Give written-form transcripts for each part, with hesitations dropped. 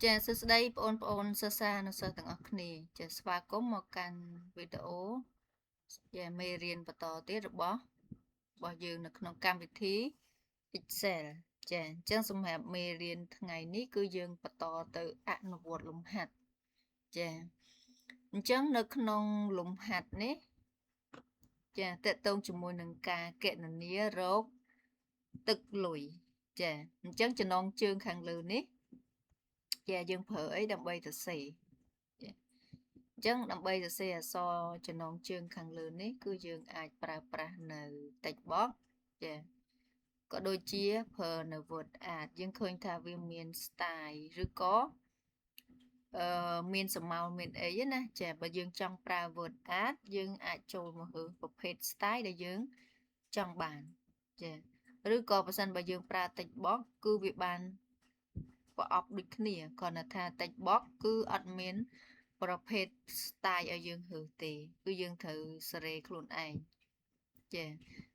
ចាសួស្តីបងប្អូនសិស្សានុសិស្សទាំងអស់គ្នាចាស្វាគមន៍មកកាន់វីដេអូចាមេរៀនបន្តទៀតរបស់យើងនៅក្នុងកម្មវិធី Excel ចាអញ្ចឹងសម្រាប់មេរៀនថ្ងៃនេះគឺយើងបន្តទៅអនុវត្តលំហាត់ចាអញ្ចឹងនៅក្នុងលំហាត់នេះចាតកតងជាមួយនឹងការគណនារោគទឹកលុយចាអញ្ចឹងចំណងជើងខាងលើនេះចាយើងប្រើអីដើម្បីទៅសេចាអញ្ចឹងដើម្បីសរសេរអក្សរចំណងជើងខាងលើនេះគឺយើងអាចប្រើប្រាស់នៅ text box ចាក៏ដូចជាប្រើនៅ word art យើងឃើញថាវាមាន style ឬក៏មានស្រមោលមានអីណាចាបើយើងចង់ប្រើ word art យើងអាចចូលមកលើប្រភេទ style ដែលយើងចង់បានចាឬក៏បើសិនបើយើងប្រើ text box គឺវាបានប្រអប់ដូចគ្នាគ្រាន់តែថា text box គឺអត់មានប្រភេទ style ឲ្យយើងរើសទេគឺយើងត្រូវសេរីខ្លួនឯងចា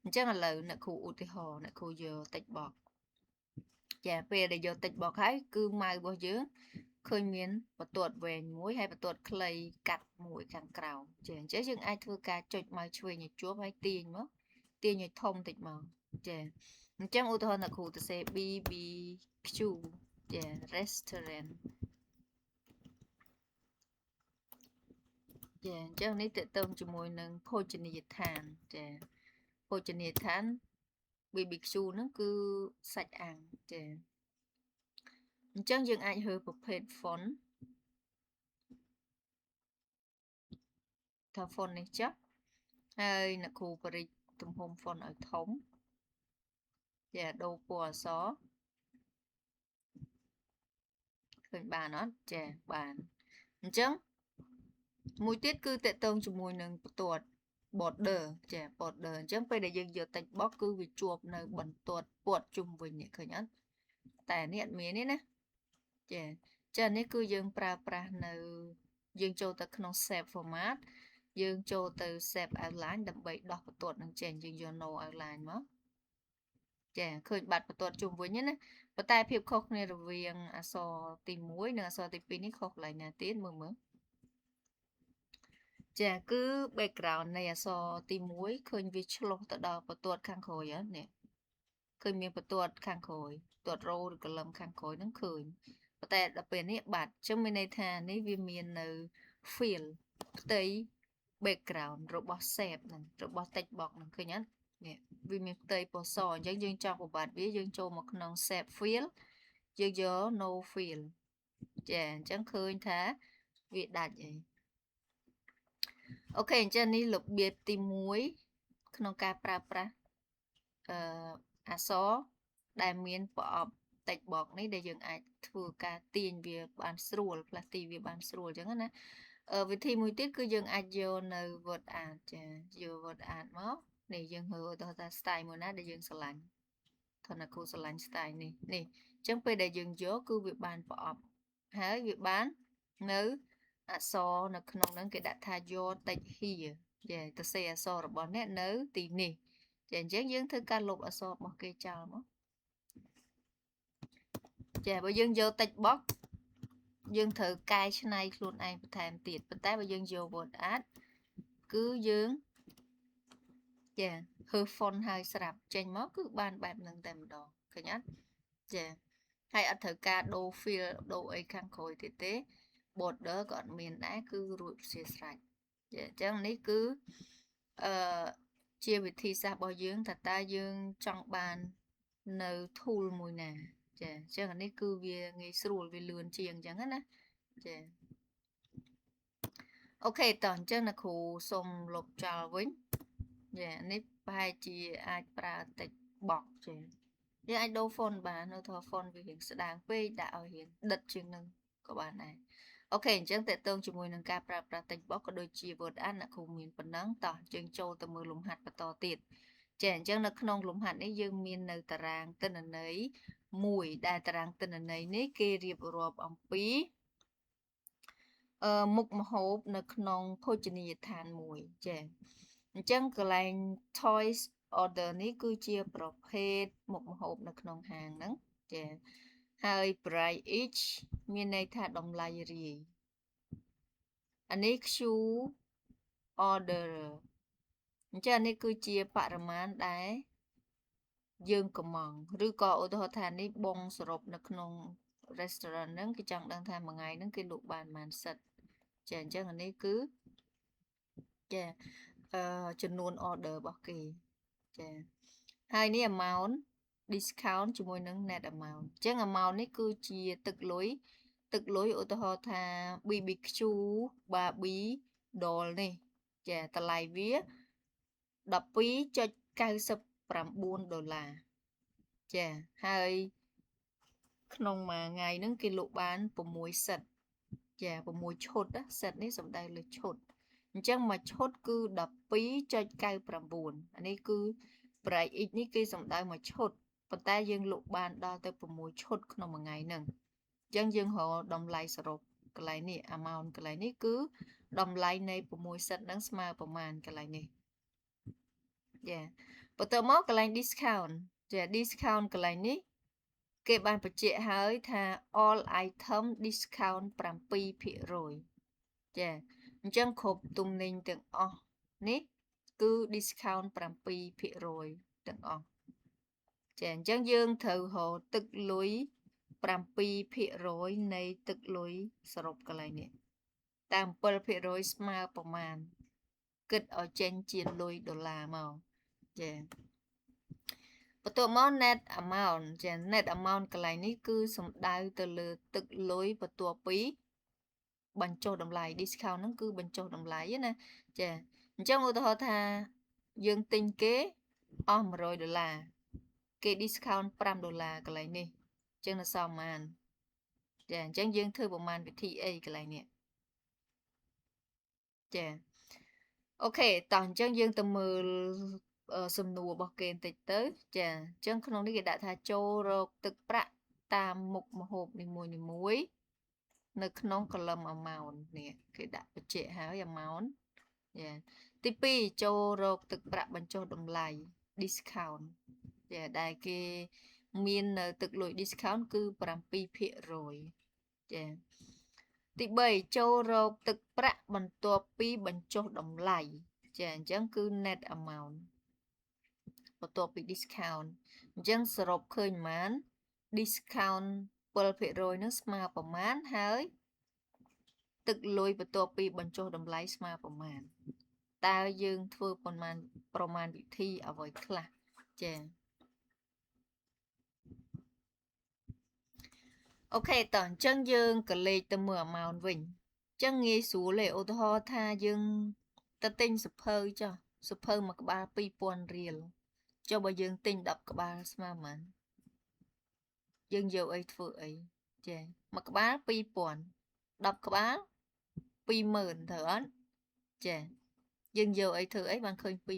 អញ្ចឹងឥឡូវអ្នកគ្រូឧទាហរណ៍អ្នកគ្រូយក text box ចាពេលដែលយក text box ហើយគឺម៉ៅរបស់យើងឃើញមានបន្ទាត់វែងមួយហើយបន្ទាត់ខ្លីកាត់មួយខាងក្រោមចាអញ្ចឹងយើងអាចធ្វើការចុចម៉ៅឆ្វេងឲ្យជាប់ហើយទាញមកទាញឲ្យធំតិចមកចាអញ្ចឹងឧទាហរណ៍អ្នកគ្រូទៅសេ BBQ ចា restaurant ចាអញ្ចឹងនេះតកតងជាមួយនឹងភោជនីយដ្ឋានចាភោជនីយដ្ឋាន BBQ ហ្នឹងគឺសាច់អាំងចាអញ្ចឹងយើងអាចរើសប្រភេទ font ថា font នេះចុះហើយអ្នកគ្រូបរិច្ទំហំ font ឲ្យធំចាដូរពណ៌អក្សរឃើញបានអត់ចាបានអញ្ចឹងមួយទៀតគឺតកតងជាមួយនឹងបន្ទាត់ border ចា border អញ្ចឹងពេលដែលយើងយក text box គឺវាជាប់នៅបន្ទាត់ព័ទ្ធជុំវិញនេះឃើញអត់តែនេះអត់មានទេណាចាចានេះគឺយើងប្រើប្រាស់នៅយើងចូលទៅក្នុង save format យើងចូលទៅ save outline ដើម្បីដោះបន្ទាត់នឹងចេញយើងយក no outline មកចាឃើញបាត់បន្ទាត់ជុំវិញណាប៉ុន្តែភាពខុសគ្នារវាងអក្សរទី1និងអក្សរទី2នេះខុសកន្លែងណាទៀតមើលចាគឺ background នៃអក្សរទី1ឃើញវាឆ្លុះទៅដល់បន្ទាត់ខាងក្រោយនេះឃើញមានបន្ទាត់ខាងក្រោយបន្ទាត់ row ឬ column ខាងក្រោយហ្នឹងឃើញប៉ុន្តែដល់ពេលនេះបាត់អញ្ចឹងមានន័យថានេះវាមាននៅ fill ផ្ទៃ background របស់ shape ហ្នឹងរបស់ text box ហ្នឹងឃើញអត់នេះវាមានផ្ទៃពណ៌សអញ្ចឹងយើងចង់បំបត្តិវាយើងចូលមកក្នុង shape fill យើងយក no fill ចាអញ្ចឹងឃើញថាវាដាច់អីអូខេអញ្ចឹងនេះរបៀបទី1ក្នុងការប្រើប្រាស់អក្សរដែលមានប្រអប់ text box នេះដែលយើងអាចធ្វើការទាញវាបានស្រួលផ្លាស់ទីវាបានស្រួលអញ្ចឹងណាវិធីមួយទៀតគឺយើងអាចយកនៅ word art ចាយក word art មកនេះយើងមើលឧទាហរណ៍ថា style មួយណាដែលយើងស្រឡាញ់ធនគូស្រឡាញ់ style នេះអញ្ចឹងពេលដែលយើងយកគឺវាបានប្រអប់ហើយវាបាននៅអក្សរនៅក្នុងហ្នឹងគេដាក់ថា your text here ចាទៅសេអក្សររបស់អ្នកនៅទីនេះចាអញ្ចឹងយើងធ្វើការលុបអក្សររបស់គេចោលមកចាបើយើងយក text box យើងត្រូវកែច្នៃខ្លួនឯងបន្ថែមទៀតប៉ុន្តែបើយើងយក word art គឺយើងចាហឺ font ហើយស្រាប់ចេញមកគឺបានបែបហ្នឹងតែម្ដងឃើញអត់ចាហើយអត់ត្រូវការដូរ fill ដូរអីខាងក្រោយទៀតទេ border ក៏អត់មានដែរគឺរួចជាស្រេចចាអញ្ចឹងនេះគឺអឺជាវិធីសាស្ត្ររបស់យើងតើយើងចង់បាននៅ tool មួយណាចាអញ្ចឹងអានេះគឺវាងាយស្រួលវាលឿនជាងអញ្ចឹងណាចាអូខេតោះអញ្ចឹងអ្នកគ្រូសូមលុបចោលវិញចានេះប្រហែលជាអាចប្រើ text box ចាយើងអាចដូរ font បាននៅថា font វារៀងស្ដើងពេកដាក់ឲ្យរៀងដិតជាងនឹងក៏បានដែរអូខេអញ្ចឹងតកតងជាមួយនឹងការប្រើប្រាស់ text box ក៏ដូចជា word art អ្នកគ្រូមានប៉ុណ្ណឹងតោះយើងចូលទៅមើលលំហាត់បន្តទៀតចាអញ្ចឹងនៅក្នុងលំហាត់នេះយើងមាននៅតារាងទិន្នន័យមួយដែលតារាងទិន្នន័យនេះគេរៀបរាប់អំពីមុខម្ហូបនៅក្នុងភោជនីយដ្ឋានមួយចាអញ្ចឹងកន្លែង choice order នេះគឺជាប្រភេទមុខម្ហូបនៅក្នុងហាងហ្នឹងចា ហើយ price each មានន័យថាតម្លៃរាយអានេះ Q order អញ្ចឹងអានេះគឺជាបរិមាណដែលយើងកំងឬក៏ឧទាហរណ៍ថានេះបងសរុបនៅក្នុង restaurant ហ្នឹងគេចង់ដឹងថាមួយថ្ងៃហ្នឹងគេលក់បានប៉ុន្មានសិតចាអញ្ចឹងអានេះគឺចាចំនួន order របស់គេចាហើយនេះ amount discount ជាមួយនឹង net amount អញ្ចឹង amount នេះគឺជាទឹកលុយឧទាហរណ៍ថា BBQ Barbie doll នេះចាតម្លៃវា$12.99ចាហើយក្នុងមួយថ្ងៃហ្នឹងគេលក់បាន6សិតចា6ឈុតសិតនេះសំដៅលើឈុតអញ្ចឹងមួយឈុតគឺ12.99អានេះគឺ price x នេះគេសំដៅមួយឈុតប៉ុន្តែយើងលក់បានដល់ទៅ6ឈុតក្នុងមួយថ្ងៃហ្នឹងអញ្ចឹងយើងរកតម្លៃសរុបកន្លែងនេះ amount កន្លែងនេះគឺតម្លៃនៃ6សិតហ្នឹងស្មើប្រមាណកន្លែងនេះចាបន្ទាប់មកកន្លែង discount ចា discount កន្លែងនេះគេបានបញ្ជាក់ហើយថា all item discount 7%ចាអញ្ចឹងគ្រប់ទំនិញទាំងអស់នេះគឺ discount 7%ទាំងអស់ចាអញ្ចឹងយើងត្រូវរកទឹកលុយ7%នៃទឹកលុយសរុបកន្លែងនេះតាម7%ស្មើប្រមាណគិតឲ្យចេញជាលុយដុល្លារមកចាបន្ទាប់មក net amount ចា net amount កន្លែងនេះគឺសំដៅទៅលើទឹកលុយបន្ទាប់ពីបញ្ចុះតម្លៃ discount ហ្នឹងគឺបញ្ចុះតម្លៃណាចាអញ្ចឹងឧទាហរណ៍ថាយើងទិញគេអស់$100គេ discount $5កន្លែងនេះអញ្ចឹងនៅសល់ប៉ុន្មានចាអញ្ចឹងយើងធ្វើប្រមាណវិធីអីកន្លែងនេះចាអូខេតោះអញ្ចឹងយើងទៅមើលសំណួររបស់គេបន្តិចទៅចាអញ្ចឹងក្នុងនេះគេដាក់ថាចូលរកទឹកប្រាក់តាមមុខម្ហូបនីមួយៗនៅក្នុង column amount នេះគេដាក់បញ្ជាក់ហើយ amount ចាទី2ចូលរកទឹកប្រាក់បញ្ចុះតម្លៃ discount ចាដែលគេមាននៅទឹកលុយ discount គឺ7%ចាទី3ចូលរកទឹកប្រាក់បន្ទាប់ពីបញ្ចុះតម្លៃចាអញ្ចឹងគឺ net amount បន្ទាប់ពី discount អញ្ចឹងសរុបឃើញប៉ុន្មាន discount 7%នឹងស្មើប្រមាណហើយទឹកលុយបន្ទាប់ពីបញ្ចុះតម្លៃស្មើប្រមាណតើយើងធ្វើប្រមាណវិធីអ្វីខ្លះចាអូខេតោះអញ្ចឹងយើងក៏លេខទៅមើល amount វិញអញ្ចឹងងាយស្រួលទេឧទាហរណ៍ថាយើងទៅទិញសភៅចុះសភៅមួយក្បាល2000រៀលចុះបើយើងទិញ10ក្បាលស្មើប៉ុន្មានយើងយកអីធ្វើអីចាមួយក្បាល2000 10ក្បាល20000ត្រូវអត់ចាយើងយកអីធ្វើអីបានឃើញ20000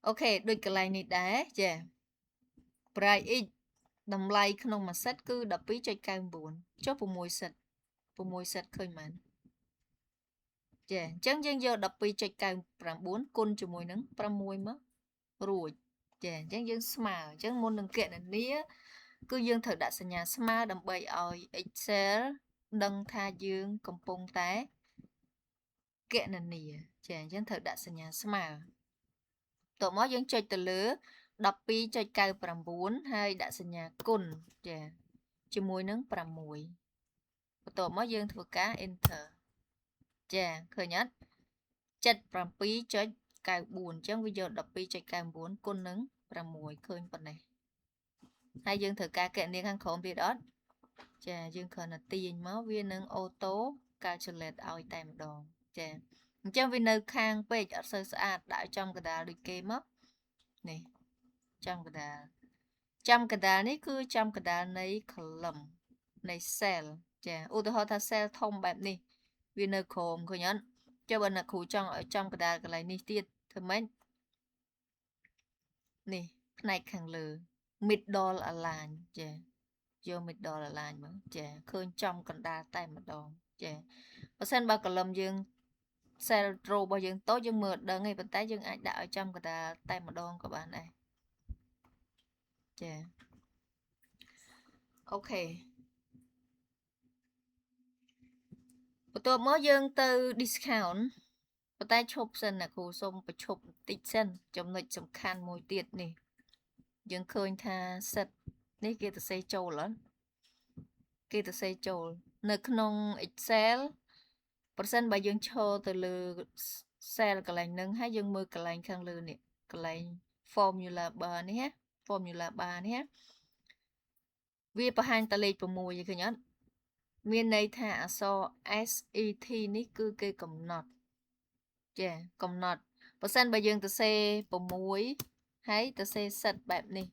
អូខេដូចកន្លែងនេះដែរចា price x តម្លៃក្នុងមួយសិតគឺ12.99ចុះ6សិតឃើញមែនចាអញ្ចឹងយើងយក12.99គុណជាមួយនឹង6មករួចចាអញ្ចឹងយើងស្មើអញ្ចឹងមុននឹងគណនាគឺយើងត្រូវដាក់សញ្ញាស្មើដើម្បីឲ្យ Excel ដឹងថាយើងកំពុងតែគណនាចាអញ្ចឹងត្រូវដាក់សញ្ញាស្មើតោះមកយើងចុចទៅលើ12.99ហើយដាក់សញ្ញាគុណចាជាមួយនឹង6បន្ទាប់មកយើងធ្វើការ enter ចាឃើញអត់77.94អញ្ចឹងវាយក12.99គុណនឹង6ឃើញប៉ុណ្ណេះហើយយើងត្រូវការគណនាខាងក្រោមទៀតអត់ចាយើងគ្រាន់តែទាញមកវានឹងអូតូ calculate ឲ្យតែម្ដងចាអញ្ចឹងវានៅខាងពេកអត់សូវស្អាតដាក់ចំកណ្ដាលដូចគេមកនេះចំកណ្ដាលនេះគឺចំកណ្ដាលនៃ column នៃ cell ចាឧទាហរណ៍ថា cell ធំបែបនេះវានៅក្រោមឃើញអត់ចុះបើអ្នកគ្រូចង់ឲ្យចំកណ្ដាលកន្លែងនេះទៀតធ្វើម៉េចនេះផ្នែកខាងលើ middle align ចាយក middle align មកចាឃើញចំកណ្ដាលតែម្ដងចាបើសិនបើ column យើង cell row របស់យើងតូចយើងមើលដឹងទេប៉ុន្តែយើងអាចដាក់ឲ្យចំកណ្ដាលតែម្ដងក៏បានដែរចា ok បន្ទាប់មកយើងទៅ discount ប៉ុន្តែឈប់សិនណាគ្រូសូមបញ្ឈប់បន្តិចសិនចំណុចសំខាន់មួយទៀតនេះយើងឃើញថា set នេះគេទៅសេចូលហ៎គេទៅសេចូលនៅក្នុង Excel ប្រសិនបើយើងឈរទៅលើ cell កន្លែងហ្នឹងហើយយើងមើលកន្លែងខាងលើនេះកន្លែង formula bar នេះណា formula bar នេះណាវាបង្ហាញតលេខ6ឃើញអត់មានន័យថាអក្សរ SET នេះគឺគេកំណត់ចាកំណត់បើសិនបើយើងទៅសេ6ហើយទៅសេ set បែបនេះ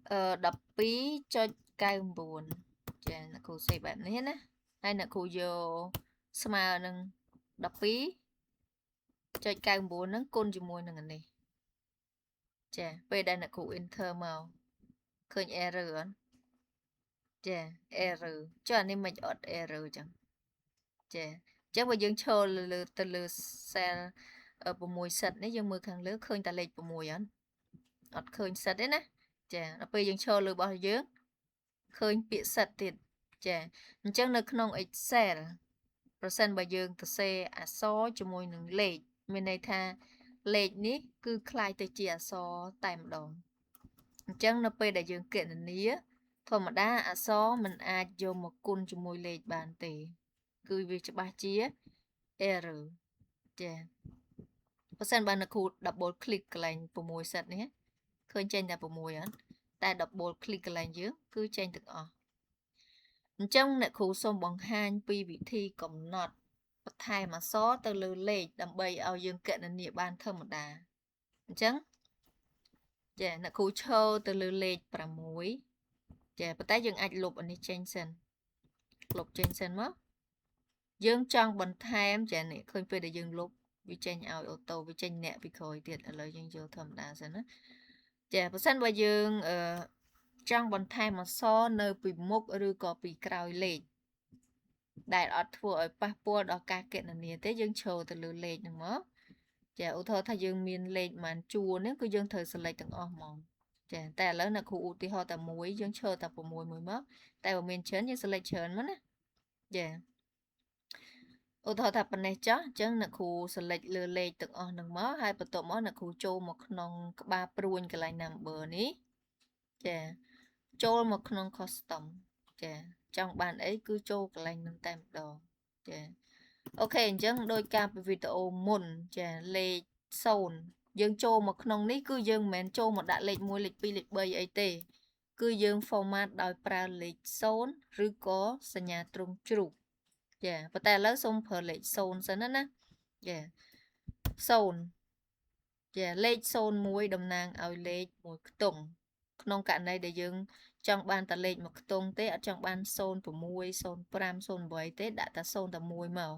12.99 ចាអ្នកគ្រូសេបែបនេះណាហើយអ្នកគ្រូយកស្មើនឹង12.99ហ្នឹងគុណជាមួយនឹងនេះចាពេលដែលអ្នកគ្រូ enter មកឃើញ error អត់ចា error ចុះអានេះមិនអត់ error ចឹងចាអញ្ចឹងបើយើងឈរលើទៅលើ cell 6 set នេះយើងមើលខាងលើឃើញតែលេខ6អត់ឃើញ set ទេណាចាដល់ពេលយើងឈរលើរបស់យើងឃើញពាក្យ set ទៀតចាអញ្ចឹងនៅក្នុង Excel ប្រសិនបើយើងទៅសេអក្សរជាមួយនឹងលេខមានន័យថាលេខនេះគឺคล้ายទៅជាអក្សរតែម្ដងអញ្ចឹងនៅពេលដែលយើងគណនាធម្មតាអក្សរមិនអាចយកមកគុណជាមួយលេខបានទេគឺវាច្បាស់ជា error ចាបើសិនបើអ្នកគ្រូ double click កន្លែង6 set នេះឃើញចេញតែ6អត់តែ double click កន្លែងយើងគឺចេញទាំងអស់អញ្ចឹងអ្នកគ្រូសូមបង្ហាញពីវិធីកំណត់បន្ថែមអក្សរទៅលើលេខដើម្បីឲ្យយើងគណនាបានធម្មតាអញ្ចឹងចាអ្នកគ្រូឈរទៅលើលេខ6ចាប៉ុន្តែយើងអាចលុបអានេះចេញសិនលុបចេញសិនមកយើងចង់បន្ថែមចានេះឃើញពេលដែលយើងលុបវាចេញឲ្យអូតូវាចេញអ្នកពីក្រោយទៀតឥឡូវយើងយកធម្មតាសិនណាចាបើសិនបើយើងចង់បន្ថែមអក្សរនៅពីមុខឬក៏ពីក្រោយលេខដែលអត់ធ្វើឲ្យប៉ះពាល់ដល់ការគណនាទេយើងឈរទៅលើលេខហ្នឹងមកចាឧទាហរណ៍ថាយើងមានលេខប៉ុន្មានជួរនេះគឺយើងត្រូវ select ទាំងអស់ហ្មងចាតែឥឡូវអ្នកគ្រូឧទាហរណ៍តែមួយយើងឈរតែ6មួយមកតែបើមានច្រើនយើង select ច្រើនមកណាចាឧទាហរណ៍ថាប៉ុណ្ណេះចុះអញ្ចឹងអ្នកគ្រូ select លើលេខទាំងអស់ហ្នឹងមកហើយបន្ទាប់មកអ្នកគ្រូចូលមកក្នុងក្បាលព្រួញកន្លែង number នេះចាចូលមកក្នុង custom ចាចង់បានអីគឺចូលកន្លែងហ្នឹងតែម្ដងចាអូខេអញ្ចឹងដោយការពីវីដេអូមុនចាលេខ0យើងចូលមកក្នុងនេះគឺយើងមិនមែនចូលមកដាក់លេខ1លេខ2លេខ3អីទេគឺយើង format ដោយប្រើលេខ0ឬក៏សញ្ញាទ្រង់ជ្រូកចាប៉ុន្តែឥឡូវសូមប្រើលេខ0សិនណាចា0ចាលេខ01តំណាងឲ្យលេខមួយខ្ទង់ក្នុងករណីដែលយើងចង់បានតែលេខមួយខ្ទង់ទេអត់ចង់បាន06 05 08ទេដាក់តែ0តែមួយមក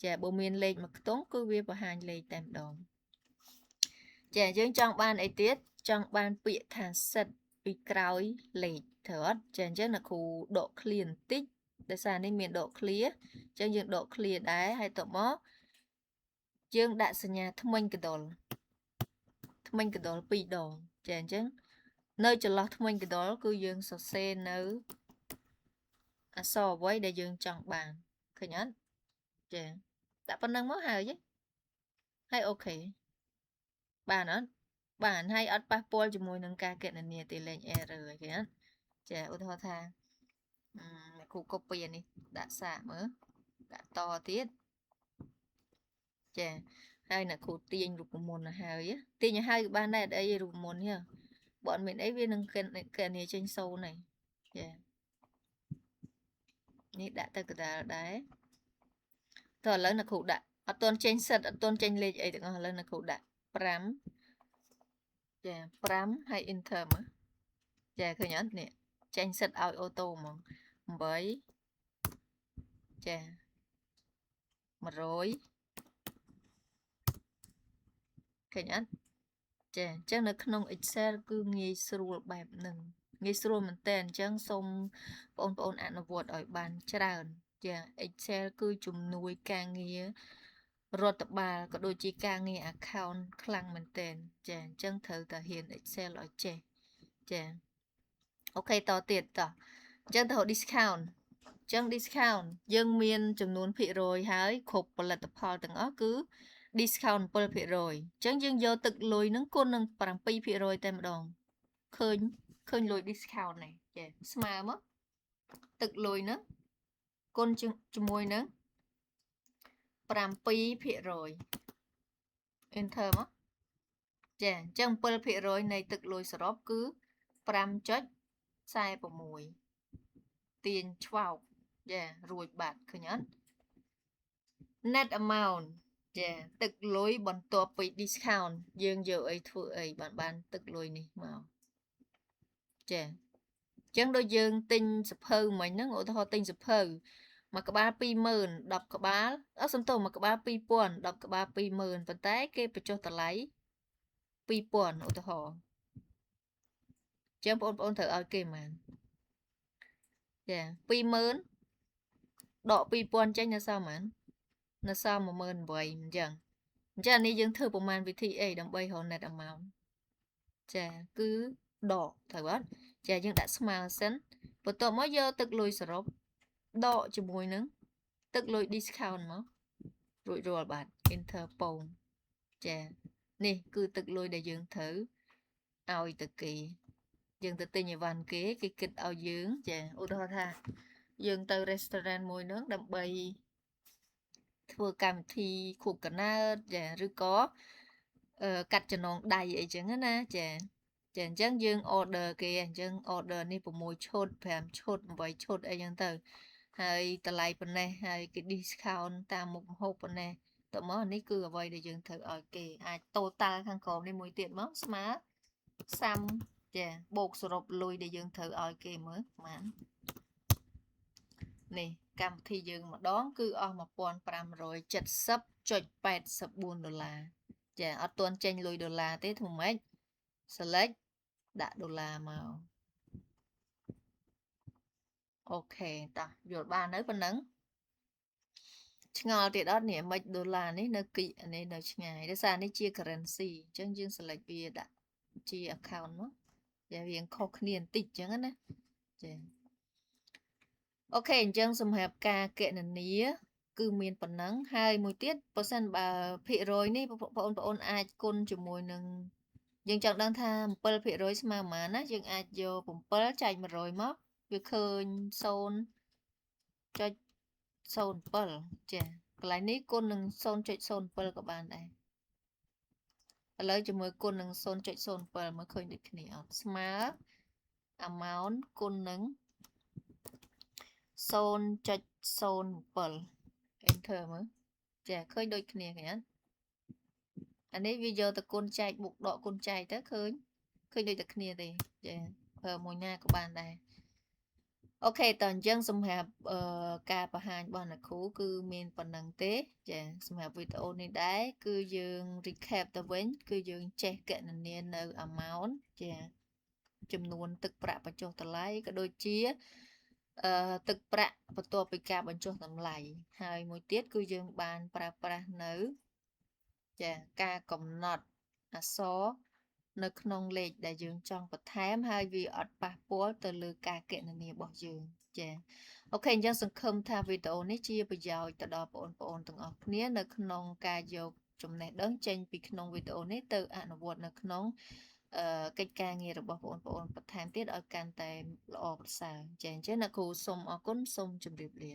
ចាបើមានលេខមួយខ្ទង់គឺវាបង្ហាញលេខតែម្ដងចាយើងចង់បានអីទៀតចង់បានពាក្យថា set ពីក្រោយលេខត្រូវអត់ចាអញ្ចឹងអ្នកគ្រូដក clear បន្តិចដោយសារនេះមានដក clear អញ្ចឹងយើងដក clear ដែរហើយតមកយើងដាក់សញ្ញាថ្មិញកដុល2ដងចាអញ្ចឹងនៅចន្លោះថ្មិញកដុលគឺយើងសរសេរនៅអក្សរអ្វីដែលយើងចង់បានឃើញអត់ចាដាក់ប៉ុណ្្នឹងមកហើយអូខេបានអត់បានហើយអត់ប៉ះពាល់ជាមួយនឹងការគណនាទេលេខ error ឃើញអត់ចាឧទាហរណ៍ថាអ្នកគ្រូ copy អានេះដាក់សាកមើលដាក់តទៀតចាហើយអ្នកគ្រូទាញរូបមន្តទៅហើយទាញឲ្យហើយបានដែរអត់អីរូបមន្តនេះបើអត់មានអីវានឹងគណនាចេញ0ហើយចានេះដាក់ទៅកដាលដែរតោះឥឡូវអ្នកគ្រូដាក់អត់ទាន់ចេញសិតអត់ទាន់ចេញលេខអីទាំងអស់ឥឡូវអ្នកគ្រូដាក់5ចា5ហើយ enter មើលចាឃើញអត់នេះចេញសិតឲ្យអូតូហ្មង8ចា100ឃើញអត់ចាអញ្ចឹងនៅក្នុង Excel គឺងាយស្រួលបែបហ្នឹងងាយស្រួលមែនតើអញ្ចឹងសូមបងប្អូនអនុវត្តឲ្យបានច្រើនចា Excel គឺជំនួយការងាររដ្ឋបាលក៏ដូចជាការងារ account ខ្លាំងមែនតើចាអញ្ចឹងត្រូវតែហ៊ាន Excel ឲ្យចេះចា ok តទៀតតអញ្ចឹងទៅរក discount អញ្ចឹង discount យើងមានចំនួនភាគរយហើយគ្រប់ផលិតផលទាំងអស់គឺ discount 7%អញ្ចឹងយើងយកទឹកលុយហ្នឹងគុណនឹង7%តែម្ដងឃើញលុយ discount នេះចេះស្មើមកទឹកលុយហ្នឹងគុណជាមួយនឹង7% enter មកចាអញ្ចឹង7%នៃទឹកលុយសរុបគឺ5.46ទាញឆ្វោកចារួចបាត់ឃើញអត់ net amount ចាទឹកលុយបន្ទាប់ពី discount យើងយកអីធ្វើអីបានទឹកលុយនេះមកចាអញ្ចឹងដូចយើងទិញសភៅមិញហ្នឹងឧទាហរណ៍ទិញសភៅមួយក្បាល20000 10ក្បាលសំទោសមួយក្បាល2000 10ក្បាល20000ប៉ុន្តែគេបញ្ចុះតម្លៃ2000ឧទាហរណ៍អញ្ចឹងបងប្អូនត្រូវឲ្យគេប៉ុន្មានចា20000ដក2000ចេញនៅសល់ប៉ុន្មាននៅសល់18000អញ្ចឹងអានេះយើងធ្វើប្រមាណវិធីអីដើម្បីរក net amount ចាគឺដកត្រូវអត់ចាយើងដាក់ស្មើសិនបន្ទាប់មកយកទឹកលុយសរុបដកជាមួយនឹងទឹកលុយ discount មករួចរាល់បាទ enter ពងចានេះគឺទឹកលុយដែលយើងត្រូវឲ្យទៅគេយើងទៅទិញអីវ៉ាន់គេគិតឲ្យយើងចាឧទាហរណ៍ថាយើងទៅ restaurant មួយហ្នឹងដើម្បីធ្វើកម្មវិធីខួបកំណើតចាឬក៏កាត់ចំណងដៃអីចឹងណាចាអញ្ចឹងយើង order គេអញ្ចឹង order នេះ6ឈុត5ឈុត8ឈុតអីចឹងទៅហើយតម្លៃប៉ុណ្ណេះហើយគេ discount តាមមុខម្ហូបប៉ុណ្ណេះតើមកនេះគឺអ្វីដែលយើងត្រូវឲ្យគេអាច total ខាងក្រោមនេះមួយទៀតមកស្មើសាំចាបូកសរុបលុយដែលយើងត្រូវឲ្យគេមើលប្រហែលនេះកម្មវិធីយើងម្ដងគឺអស់1570.84ដុល្លារចាអត់ទាន់ចេញលុយដុល្លារទេធ្វើម៉េច select ដាក់ដុល្លារមកអូខេតោះយល់បាននៅប៉ុណ្ណឹងឆ្ងល់ទៀតអត់នេះមិនដុល្លារនេះនៅគីនេះនៅឆ្ងាយដោយសារនេះជា currency អញ្ចឹងយើង select វាដាក់ជា account មកតែវាខុសគ្នាបន្តិចអញ្ចឹងណាចាអូខេអញ្ចឹងសម្រាប់ការគណនាគឺមានប៉ុណ្ណឹងហើយមួយទៀតបើសិនបើភាគរយនេះបងប្អូនអាចគុណជាមួយនឹងយើងចង់ដឹងថា7%ស្មើប៉ុន្មានណាយើងអាចយក7ចែក100មកវាឃើញ0.07ចាកន្លែងនេះគុណនឹង0.07ក៏បានដែរឥឡូវជាមួយគុណនឹង0.07មកឃើញដូចគ្នាអត់ស្មើ amount គុណនឹង0.07 enter មើលចាឃើញដូចគ្នាឃើញអត់អានេះវាយកទៅគុណចែកមុខដកគុណចែកទៅឃើញដូចតែគ្នាទេចាប្រើមួយណាក៏បានដែរអូខេតើអញ្ចឹងសម្រាប់ការបង្ហាញរបស់អ្នកគ្រូគឺមានប៉ុណ្ណឹងទេចាសម្រាប់វីដេអូនេះដែរគឺយើង recap ទៅវិញគឺយើងចេះគណនានៅ amount ចាចំនួនទឹកប្រាក់បញ្ចុះតម្លៃក៏ដូចជាទឹកប្រាក់បន្ទាប់ពីការបញ្ចុះតម្លៃហើយមួយទៀតគឺយើងបានប្រើប្រាស់នៅចាការកំណត់អក្សរនៅក្នុងលេខដែលយើងចង់បន្ថែមហើយវាអត់ប៉ះពាល់ទៅលើការគណនារបស់យើងចាអូខេអញ្ចឹងសង្ឃឹមថាវីដេអូនេះជាប្រយោជន៍ទៅដល់បងប្អូនទាំងអស់គ្នានៅក្នុងការយកចំណេះដឹងចេញពីក្នុងវីដេអូនេះទៅអនុវត្តនៅក្នុងកិច្ចការងាររបស់បងប្អូនបន្ថែមទៀតឲ្យកាន់តែល្អប្រសើរចាអញ្ចឹងអ្នកគ្រូសូមអរគុណសូមជម្រាបលា